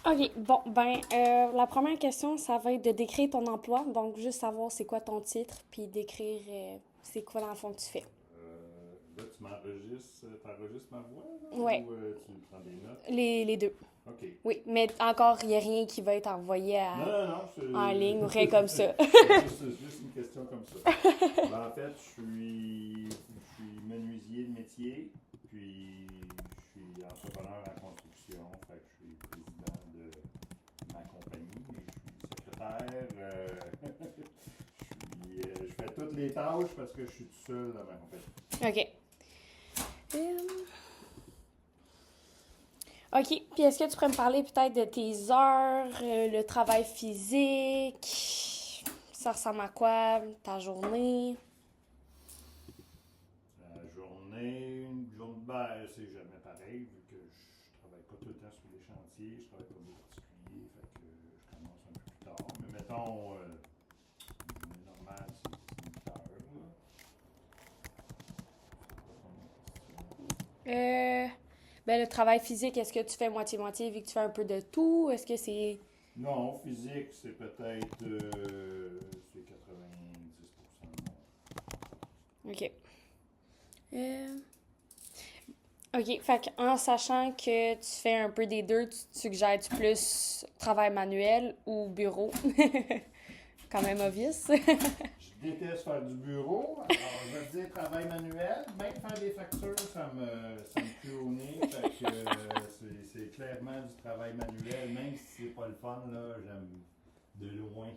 OK, bon, la première question, ça va être de décrire ton emploi. Donc, juste savoir c'est quoi ton titre, puis décrire c'est quoi dans le fond que tu fais. Là, t'enregistres ma voix, là, Ouais, ou tu prends des notes? les deux. OK. Oui, mais encore, il n'y a rien qui va être envoyé Non, non, non, en ligne ou rien comme ça. c'est juste une question comme ça. Ben, en fait, je suis menuisier de métier, puis je suis entrepreneur en construction, fait que je suis président de ma compagnie, mais je suis secrétaire, je fais toutes les tâches parce que je suis tout seul dans ma compagnie. OK. OK, puis est-ce que tu pourrais me parler peut-être de tes heures, le travail physique? Ça ressemble à quoi, ta journée? La journée, une journée, ben, c'est jamais pareil, vu que je travaille pas tout le temps sur les chantiers, je travaille comme des particuliers, fait que je commence un peu plus tard. Mais mettons, une journée normale, c'est 8 heures, là. C'est pas ton question. Euh, le travail physique, est-ce que tu fais moitié-moitié vu que tu fais un peu de tout? Est-ce que c'est... Non, physique, c'est peut-être c'est 90% de OK. Euh, OK, fait en sachant que tu fais un peu des deux, tu te suggères-tu plus travail manuel ou bureau? Quand même obvious. Je déteste faire du bureau, alors je vais te dire travail manuel. Même faire des factures, ça me pue au nez. Fait que c'est clairement du travail manuel, même si c'est pas le fun, là, j'aime de loin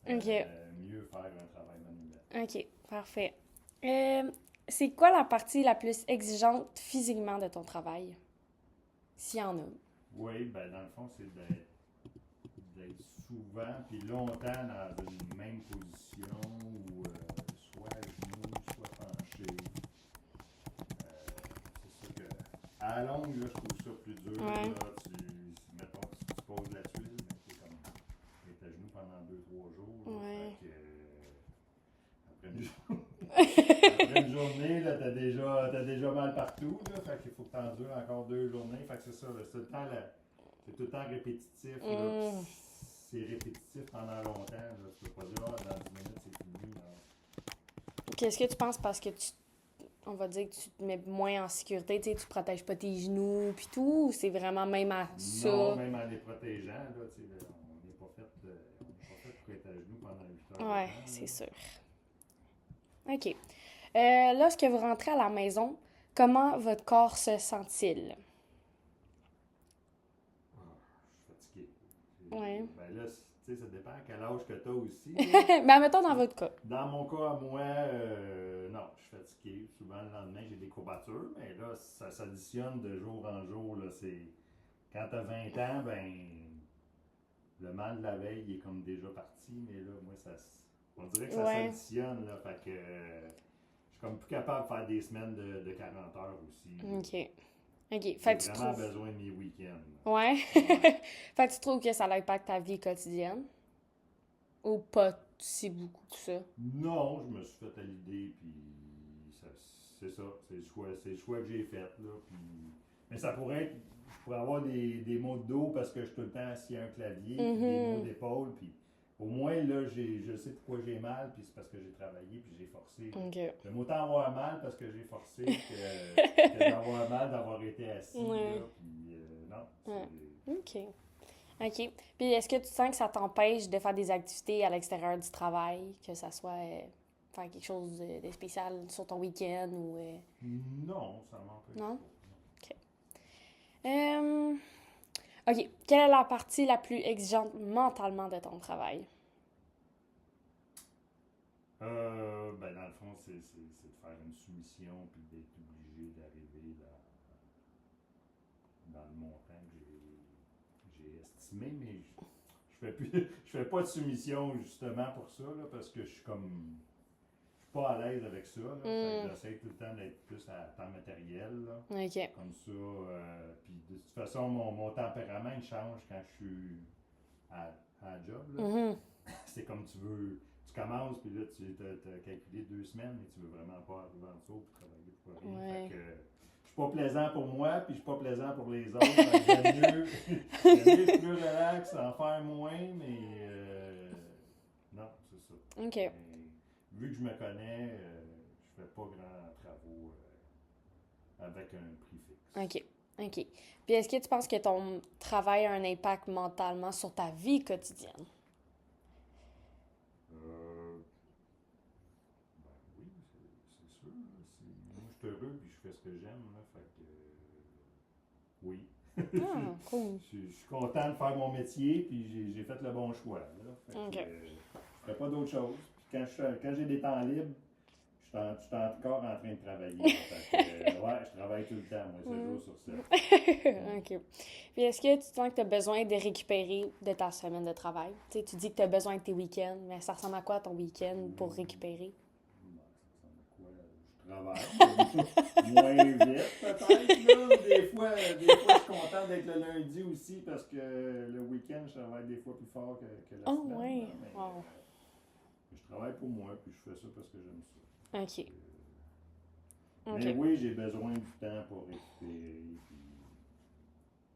OK. mieux faire un travail manuel. OK, parfait. Euh, c'est quoi la partie la plus exigeante physiquement de ton travail? S'il y en a. Oui, ben dans le fond, c'est d'être souvent puis longtemps dans une même position ou soit à genoux, soit penché. C'est ça que, à la longue, là, je trouve ça plus dur. Ouais. Là, mettons, si tu poses la tuile, ben, t'es comme, t'es à genoux pendant 2 3 jours. Là, Ouais. fait que, après une journée, là, t'as déjà mal partout. Là, fait qu'il faut que t'endures encore 2 journées. Fait que c'est ça, là, c'est tout le temps répétitif. Là, Mm. c'est répétitif pendant longtemps. Là, tu peux pas dire, ah, dans 10 minutes, c'est fini. Là. Qu'est-ce que tu penses parce que on va dire que tu te mets moins en sécurité, tu sais, tu protèges pas tes genoux puis tout, ou c'est vraiment même à Non, ça? même en les protégeant, là, on n'est pas fait pour être à genoux pendant 8 heures de Ouais, temps. c'est Là. sûr. OK. Lorsque vous rentrez à la maison, comment votre corps se sent-il? Ah, je suis fatigué. Ouais. Ben là, tu sais, ça dépend à quel âge que tu as aussi. Là. Ben, mettons dans votre cas. Dans mon cas, à moi, non, je suis fatigué. Souvent, le lendemain, j'ai des courbatures, mais là, ça s'additionne de jour en jour. Là, quand tu as 20 ans, ben, le mal de la veille il est comme déjà parti, mais là, moi, on dirait que ça Ouais. s'additionne. Là, fait que je suis comme plus capable de faire des semaines de 40 heures aussi. OK. OK. J'ai Fait que tu vraiment trouves. besoin de mes week-ends. Ouais. Ouais. Fait que tu trouves que ça impacte ta vie quotidienne? Ou pas si beaucoup que ça? Non, je me suis fait à l'idée, puis c'est ça, c'est le choix que j'ai fait, là, puis... Mais ça pourrait être, je pourrais avoir des maux de dos parce que je suis tout le temps assis à un clavier, puis des maux Mhm. d'épaule, puis au moins, là, je sais pourquoi j'ai mal, puis c'est parce que j'ai travaillé, puis j'ai forcé. OK. J'aime autant avoir mal parce que j'ai forcé que d'avoir mal d'avoir été assis, Ouais. là, puis non, Ouais. c'est... OK. OK. Puis est-ce que tu sens que ça t'empêche de faire des activités à l'extérieur du travail, que ça soit faire quelque chose de spécial sur ton week-end ou... Non, ça m'empêche Non? pas. OK. Euh, OK. Quelle est la partie la plus exigeante mentalement de ton travail? Ben dans le fond, c'est de faire une soumission puis d'être obligé d'arriver dans le montant que j'ai estimé, mais je fais pas de soumission justement pour ça, là, parce que je suis pas à l'aise avec ça. Là, fait que Hmm. j'essaie tout le temps d'être plus à temps matériel. Là, OK. comme ça. Puis de toute façon, mon tempérament il change quand je suis à la job. Là. Mhm. C'est comme tu veux. Tu commences, puis là, tu as calculé 2 semaines, mais tu veux vraiment pas arriver en dessous pour travailler pour rien. Ouais. Fait que je pas plaisant pour moi, puis je suis pas plaisant pour les autres. Fait que j'aime mieux être plus relax, en faire moins, mais non, c'est ça. OK. Mais, vu que je me connais, je fais pas grands travaux avec un prix fixe. OK. OK. Puis est-ce que tu penses que ton travail a un impact mentalement sur ta vie quotidienne? Ben oui, c'est sûr. Moi, je suis heureux puis je fais ce que j'aime. Là, fait que, oui. Ah, cool. Je suis content de faire mon métier puis j'ai fait le bon choix. Là, fait que, OK. je fais pas d'autre chose. Puis quand j'ai des temps libres, je suis encore en train de travailler. Fait que, ouais, je travaille tout le temps, moi, 7 jours sur 7. OK. Puis est-ce que tu sens que tu as besoin de récupérer de ta semaine de travail? Tu sais, tu dis que tu as besoin de tes week-ends, mais ça ressemble à quoi ton week-end pour récupérer? Je travaille. Moins vite, peut-être. Là. Des fois, je suis content d'être le lundi aussi parce que le week-end, je travaille des fois plus fort que la Oh, semaine. ouais. Là, mais, Wow. je travaille pour moi puis je fais ça parce que j'aime ça. OK. Mais OK. oui, j'ai besoin du temps pour récupérer.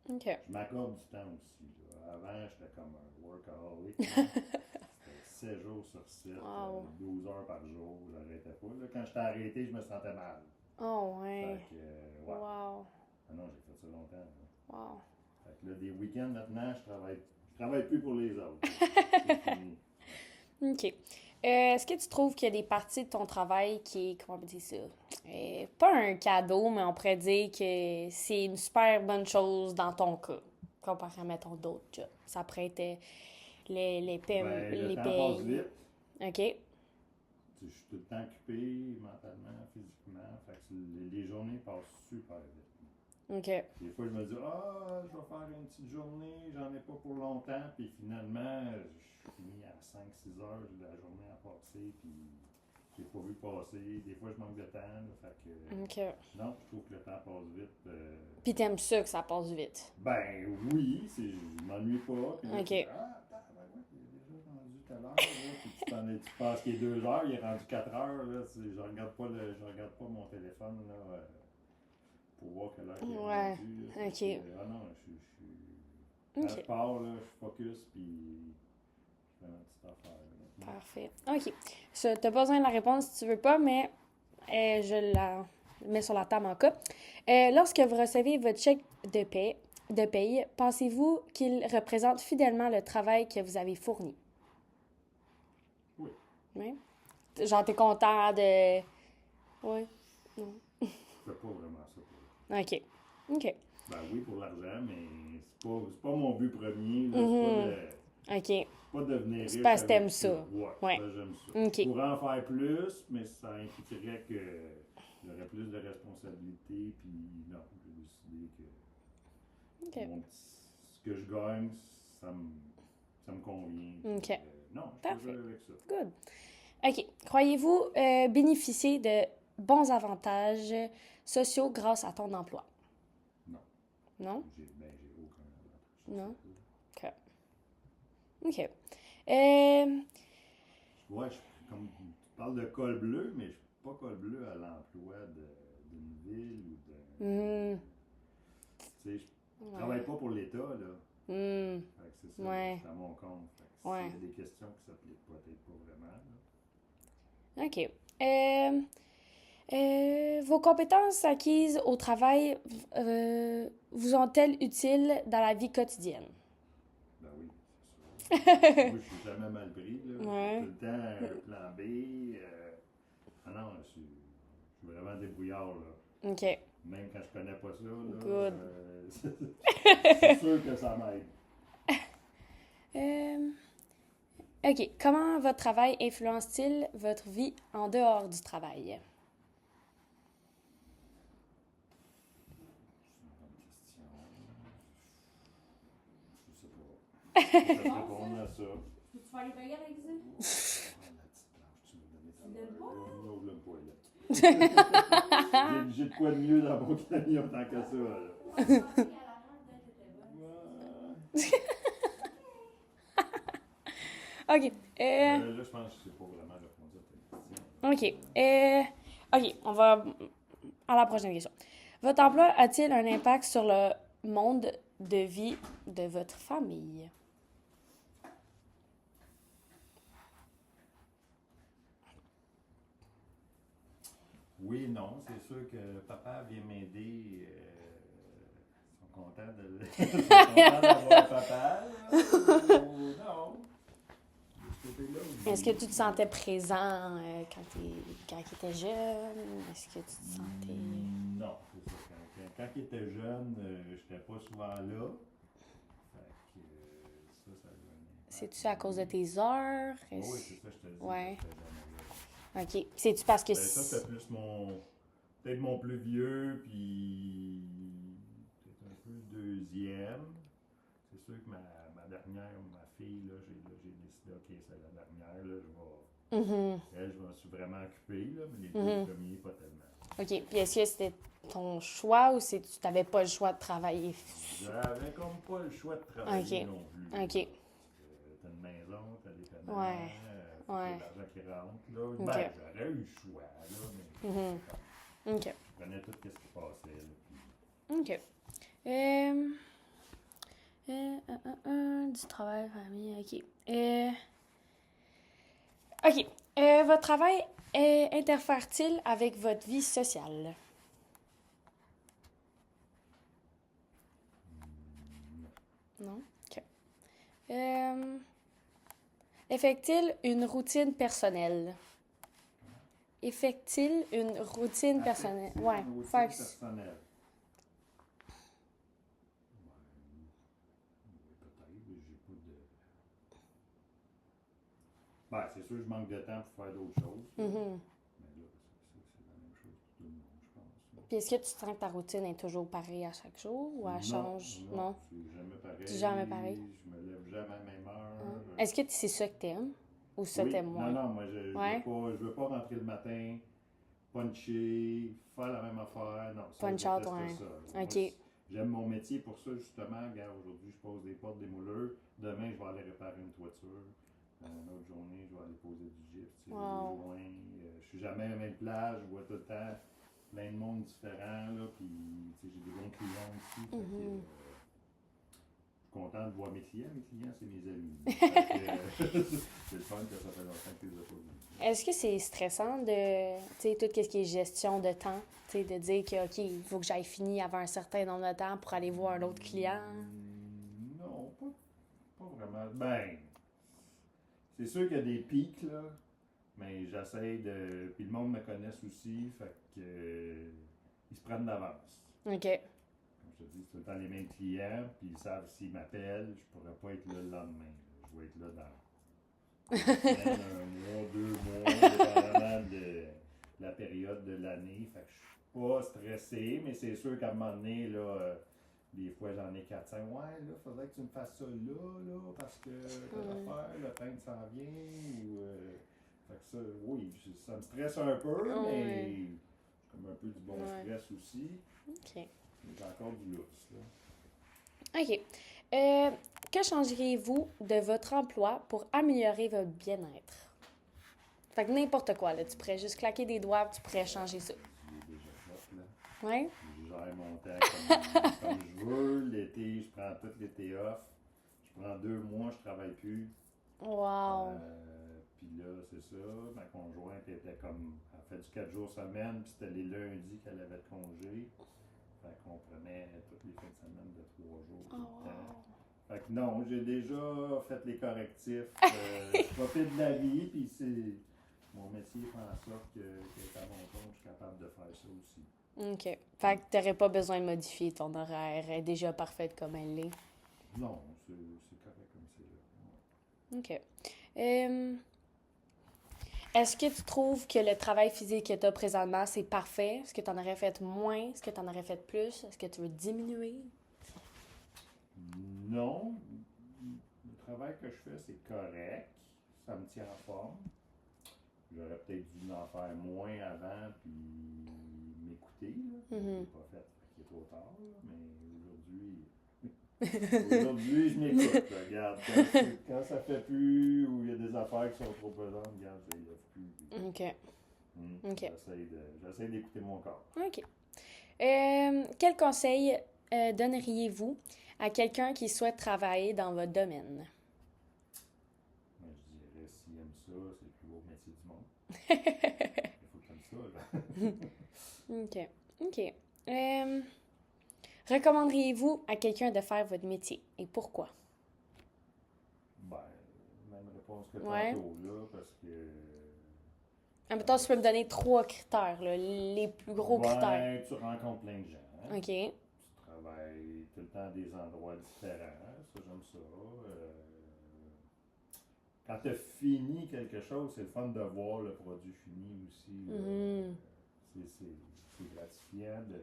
Puis OK. je m'accorde du temps aussi. Là. Avant, j'étais comme un workaholic. C'était 7 jours sur 7, Wow. 12 heures par jour, j'arrêtais pas. Là, quand j'étais arrêté, je me sentais mal. Oh, ouais. Fait que, ouais. Wow. Ah non, j'ai fait ça longtemps. Là. Wow. Fait que là, des week-ends maintenant, je travaille plus pour les autres. C'est fini. OK. Est-ce que tu trouves qu'il y a des parties de ton travail qui est, comment on peut dire ça, pas un cadeau, mais on pourrait dire que c'est une super bonne chose dans ton cas, comparé à, mettons, d'autres jobs. Ça pourrait être les paiements, Ben, les le temps passe payes. vite. OK. Tu sais, je suis tout le temps occupé mentalement, physiquement. Fait que les journées passent super vite. OK. Des fois, je me dis, je vais faire une petite journée, j'en ai pas pour longtemps. Puis finalement, je finis à 5-6 heures, j'ai la journée à passer. Puis j'ai pas vu passer. Des fois, je manque de temps. Là, fait que, OK. non, je trouve que le temps passe vite. Puis t'aimes ça que ça passe vite. Ben oui, je m'ennuie pas. Puis là, OK. ouais, il est déjà rendu tout à l'heure. Là, puis tu penses qu'il est 2 heures, il est rendu 4 heures. Là, je regarde pas mon téléphone là, pour voir quelle heure il est Ouais. rendu. Là, OK. ah non, quand je OK. pars, là, je focus puis je fais ma petite affaire. Là. Parfait. OK. Ça, t'as pas besoin de la réponse si tu veux pas, mais je la mets sur la table en cas. Lorsque vous recevez votre chèque de paye, pensez-vous qu'il représente fidèlement le travail que vous avez fourni? Oui. Oui? Genre, t'es content de... Oui. Je fais pas vraiment ça pour OK. OK. Ben oui, pour l'argent, mais c'est pas mon but premier. Là, OK. pas de devenir riche. C'est parce que t'aimes avec ça. Ouais, Ouais. ça, j'aime ça. OK. Je pourrais en faire plus, mais ça impliquerait que j'aurais plus de responsabilités, puis non, j'ai décidé que OK. ce que je gagne, ça me convient. Puis, OK. non, je Parfait. peux jouer avec ça. Good. OK. Croyez-vous bénéficier de bons avantages sociaux grâce à ton emploi? Non. Non? J'ai aucun avantage. Non. Ça. OK. OK. Ouais, comme tu parles de col bleu, mais je suis pas col bleu à l'emploi d'une ville ou de. Tu sais, je travaille pas pour l'État, là. Fait que c'est ça, Ouais. c'est à mon compte. Fait que Ouais. s'il y a des questions qui s'appliquent peut-être pas vraiment, là. OK. Vos compétences acquises au travail vous ont-elles utiles dans la vie quotidienne? Ben oui, c'est sûr. Moi, je suis jamais mal pris, là. Ouais. Tout le temps un plan B. Ah non, je suis vraiment débrouillard, là. OK. Même quand je connais pas ça, là. Good. C'est sûr que ça m'aide. OK. Comment votre travail influence-t-il votre vie en dehors du travail? Je sais pas. Je peux te répondre à ça. Peux-tu faire les baguettes avec ça? La petite planche, tu me donnais ça. Tu l'aimes pas? Non, je l'aime pas, là. J'ai de quoi de mieux dans mon camion tant que ça, là. Je pensais qu'à la fin, peut-être était bonne. OK. Là, je pense que c'est pas vraiment répondu à ta question. OK. OK, on va à la prochaine question. Votre emploi a-t-il un impact sur le monde de vie de votre famille? Oui et non, c'est sûr que papa vient m'aider. Ils sont contents ils sont contents d'avoir papa. Là. Non. De ce côté-là, oui. Est-ce que tu te sentais présent quand il était jeune? Est-ce que tu te sentais... Non, c'est ça. Quand il était jeune, je n'étais pas souvent là. Fait que ça a donné. C'est-tu à cause de tes heures? Oui, c'est ça, je te dis. Ouais. J'étais jamais là. OK. C'est-tu parce que... Ben, ça, c'était plus peut-être mon plus vieux, puis peut-être un peu le deuxième. C'est sûr que ma dernière, ma fille, là, j'ai décidé, OK, c'est la dernière, là, elle, je m'en suis vraiment occupé, là, mais les deux premiers, pas tellement. OK. Puis est-ce que c'était ton choix ou tu n'avais pas le choix de travailler? J'avais comme pas le choix de travailler non plus. OK. T'as une maison, t'as des paiements, Ouais. t'as de l'argent qui rentre, là. Ben, j'aurais eu le choix, là, mais OK. je prenais tout ce qui passait, là. OK. Du travail, famille, OK. OK. Votre travail interfère-t-il avec votre vie sociale? Non? OK. Effectue-t-il une routine personnelle? Effectue-t-il une routine personnelle? Ouais. Une routine Fait que- personnelle. Peut-être, j'ai pas de. Ben, c'est sûr, je manque de temps pour faire d'autres choses. Mais là, c'est la même chose pour tout le monde, je pense. Puis est-ce que tu sens que ta routine est toujours pareille à chaque jour ou elle change? Non, c'est jamais pareil. C'est jamais pareil. Je me lève jamais à la même heure. Est-ce que c'est ça que t'aimes ou ça Oui. t'aimes moins? Non, moi, je Ouais. veux pas rentrer le matin, puncher, faire la même affaire. Non, ça, Punch je out, déteste ouais. ça. Moi, OK. j'aime mon métier pour ça, justement. Regarde, aujourd'hui, je pose des portes, des mouleurs. Demain, je vais aller réparer une toiture. Une autre journée, je vais aller poser du gypse, tirer Wow. des joints. Je suis jamais à la même place. Je vois tout le temps plein de monde différent. Là, puis, tu sais, j'ai des bons clients aussi. Fait que, je suis content de voir mes clients. Mes clients, c'est mes amis. Fait que, c'est le fun que ça fait longtemps que je les ai pas vus. Est-ce que c'est stressant de, tu sais, tout ce qui est gestion de temps, tu sais, de dire que, OK, il faut que j'aille finir avant un certain nombre de temps pour aller voir un autre client? Non, pas vraiment. Ben, c'est sûr qu'il y a des pics, là, mais j'essaie de. Puis le monde me connaisse aussi, fait que. Ils se prennent d'avance. OK. Comme je te dis, c'est tout le temps les mêmes clients, puis ils savent s'ils m'appellent, je pourrais pas être là le lendemain. Là. Je vais être là dans un mois, 2 mois, dépendamment de la période de l'année. Fait que je suis pas stressé, mais c'est sûr qu'à un moment donné, là, des fois j'en ai 4-5. Ouais, là, faudrait que tu me fasses ça là, parce que telle affaire, le pain s'en vient. Ou, fait que ça, oui, ça me stresse un peu, mais j'ai comme un peu du bon stress aussi. OK. Mais j'ai encore du lousse, là. OK. Que changeriez-vous de votre emploi pour améliorer votre bien-être? Fait que n'importe quoi, là. Tu pourrais juste claquer des doigts, tu pourrais changer ça. J'ai déjà fait, là. Ouais? Je gère mon temps comme je veux. L'été, je prends tout l'été off. Je prends 2 mois, je travaille plus. Wow. Puis là, c'est ça. Ma conjointe était comme. Elle fait du 4 jours semaine, puis c'était les lundis qu'elle avait de congé. Fait qu'on prenait toutes les fins de semaine de 3 jours tout le temps. Fait que non, j'ai déjà fait les correctifs. Je profite de la vie, puis c'est. Mon métier fait en sorte que à mon compte, je suis capable de faire ça aussi. OK. Fait que t'aurais pas besoin de modifier ton horaire. Elle est déjà parfaite comme elle l'est. Non, c'est correct comme c'est là. OK. Est-ce que tu trouves que le travail physique que tu as présentement, c'est parfait? Est-ce que tu en aurais fait moins? Est-ce que tu en aurais fait plus? Est-ce que tu veux diminuer? Non. Le travail que je fais, c'est correct. Ça me tient en forme. J'aurais peut-être dû en faire moins avant, puis m'écouter. Je ne l'ai pas fait, il est trop tard. Là, mais aujourd'hui, je m'écoute. Regarde, quand ça fait plus, ou il y a des affaires qui sont trop pesantes, regarde, je les lève plus. OK. OK. J'essaie d'écouter mon corps. OK. Quel conseil donneriez-vous à quelqu'un qui souhaite travailler dans votre domaine? Moi, je dirais, s'il aime ça, c'est le plus beau métier du monde. Il faut comme ça, là. OK. OK. Recommanderiez-vous à quelqu'un de faire votre métier et pourquoi? Ben, même réponse que Ouais. tantôt, là, parce que... Mettons, tu peux me donner 3 critères, là, les plus gros critères. Tu rencontres plein de gens. OK. Tu travailles tout le temps à des endroits différents. Ça, j'aime ça. Quand tu as fini quelque chose, c'est le fun de voir le produit fini aussi. Là. Mhm. C'est gratifiant de...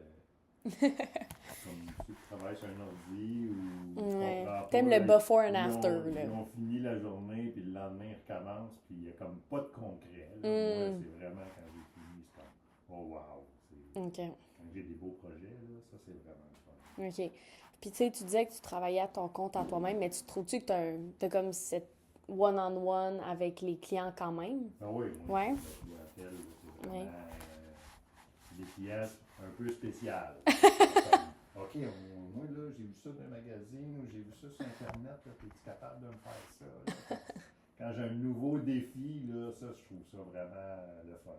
Comme ceux qui travaillent sur un ordi ou tu Ouais. comprends pas, T'aimes là, le before and ils after, ont, là. ils ont fini la journée, puis le lendemain, ils recommencent, puis il n'y a comme pas de concret. Là. Moi, c'est vraiment quand j'ai fini, c'est comme, oh wow! OK. Quand j'ai des beaux projets, là, ça, c'est vraiment le fun. OK. Puis, tu sais, tu disais que tu travaillais à ton compte à toi-même, mais tu trouves-tu que t'as comme cette one-on-one avec les clients quand même? Ah oui, moi, Ouais. la clientèle, c'est vraiment Ouais. des clients un peu spéciales. OK, moi, là, j'ai vu ça dans un magazine ou j'ai vu ça sur Internet, là, es-tu capable de me faire ça? Là? Quand j'ai un nouveau défi, là, ça, je trouve ça vraiment le fun.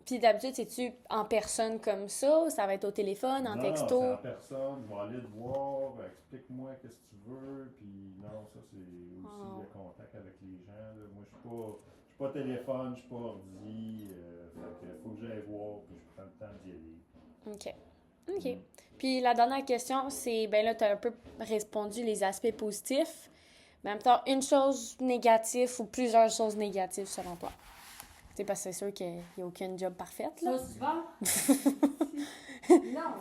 Puis d'habitude, c'est-tu en personne comme ça ou ça va être au téléphone, en Non, texto? c'est en personne, je vais aller te voir, explique-moi qu'est-ce que tu veux, puis non, ça, c'est aussi Oh. le contact avec les gens. Là. Moi, je suis pas téléphone, je suis pas ordi, fait que faut que j'aille voir, puis je prends le temps d'y aller. OK. OK. Puis la dernière question, c'est, ben là, tu as un peu répondu les aspects positifs. Mais en même temps, une chose négative ou plusieurs choses négatives selon toi. Tu sais, parce que c'est sûr qu'il n'y a aucune job parfaite, là. Ça, souvent? Non.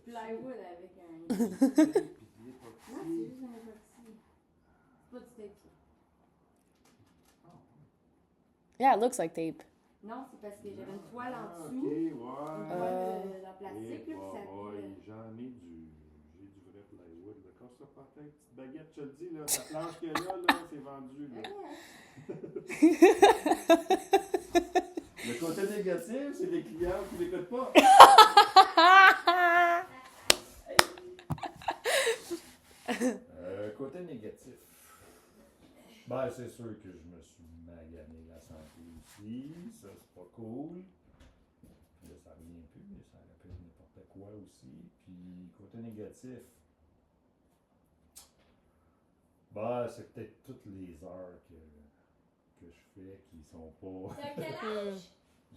Plywood avec un. Non, c'est juste un époxy. C'est pas du tape, ça. Yeah, it looks like tape. Non, c'est parce que j'avais une toile en Ok, dessous. ouais. Une toile en plastique, là, puis ça J'en ai j'ai du vrai plywood. Casse ça par tête, petite baguette, je te le dis, là, la planche qu'il y a là, c'est vendu. Là. Le côté négatif, c'est les clients qui n'écoutent pas. Côté négatif. Ben, c'est sûr que je me suis magané la santé aussi. Ça, c'est pas cool. Là, ça revient plus, mais ça aurait pu être n'importe quoi aussi. Puis, côté négatif, ben, c'est peut-être toutes les heures que je fais qui sont pas. T'as quel âge?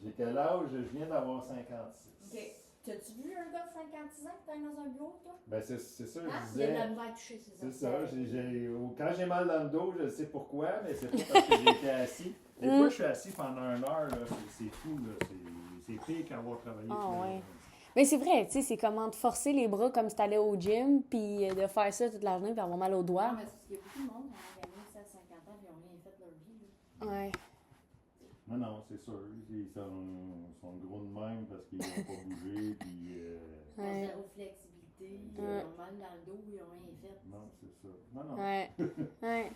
J'ai quel âge? Je viens d'avoir 56. Ok. T'as-tu vu un gars de 56 ans qui travaille dans un bureau, toi? Ben, c'est ça, Ah, je il y a de disais. la misère à toucher ses C'est ça. orteils. Quand j'ai mal dans le dos, je sais pourquoi, mais c'est pas parce que j'étais assis. Des fois, je suis assis pendant 1 heure, là, c'est fou, là. C'est pire qu'avoir travaillé. Ah, toute la ouais. journée. Mais c'est vrai, tu sais, c'est comment de forcer les bras comme si t'allais au gym, puis de faire ça toute la journée, puis avoir mal aux Non, doigts. mais c'est parce qu'il y a beaucoup de monde qui ont gagné ça à 50 ans et ils n'ont rien fait de leur vie. Là. Ouais. Non, c'est sûr. Ils sont gros de même parce qu'ils n'ont pas bougé, puis... Ils ont Ouais. zéro flexibilité, ils Ouais. ont mal dans le dos, ils n'ont rien fait. Non, c'est ça. Non. Ouais. Ouais.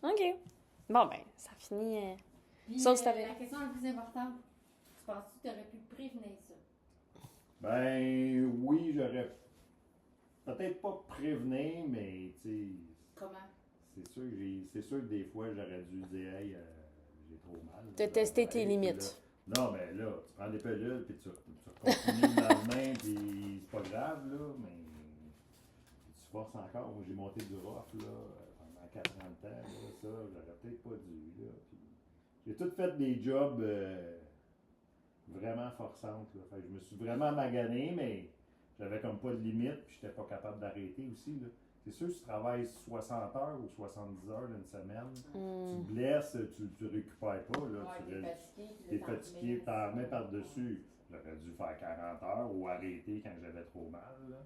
OK. Bon, ben, ça finit. Puis, Sauf si t'avais- la question la plus importante, tu penses-tu que tu aurais pu prévenir ça? Ben, oui, j'aurais peut-être pas prévenir, mais, tu sais... Comment? C'est sûr que des fois, j'aurais dû dire, hey, j'ai trop mal. De tester tes Hey, limites. puis là, non, mais là, tu prends des pilules, puis tu continues le lendemain, puis c'est pas grave, là, mais tu forces encore. Moi, j'ai monté du rough, là, pendant 40 ans, là, ça, j'aurais peut-être pas dû, là. Puis j'ai tout fait des jobs vraiment forçantes, là. Fait que je me suis vraiment magané, mais j'avais comme pas de limite, puis j'étais pas capable d'arrêter aussi, là. C'est sûr, si tu travailles 60 heures ou 70 heures d'une semaine, tu te blesses, tu récupères pas, là. Ouais, Tu t'es restes- fatigué. puis T'es là, t'en fatigué, remets. t'en remets par-dessus. J'aurais dû faire 40 heures ou arrêter quand j'avais trop mal, là.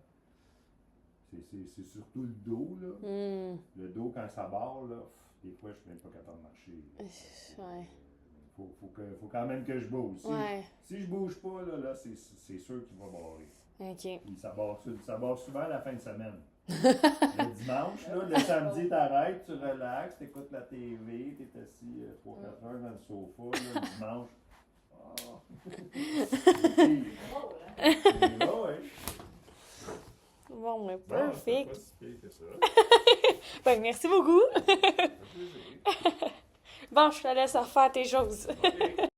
C'est surtout le dos, là. Le dos, quand ça barre, là, des fois, je suis même pas capable de marcher. Ouais. Faut quand même que je bouge. Ouais. Si je bouge pas, là c'est sûr qu'il va barrer. OK. Puis ça barre souvent à la fin de semaine. Le dimanche, là, le samedi, t'arrêtes, tu relaxes, t'écoutes la TV, t'es assis 3-4 heures dans le sofa, là, le dimanche. Ouais. Bon, ouais, Bon, c'est perfect. pas si pire que ça. Ben, merci beaucoup. Ça fait plaisir. Bon, je te laisse faire tes choses. OK.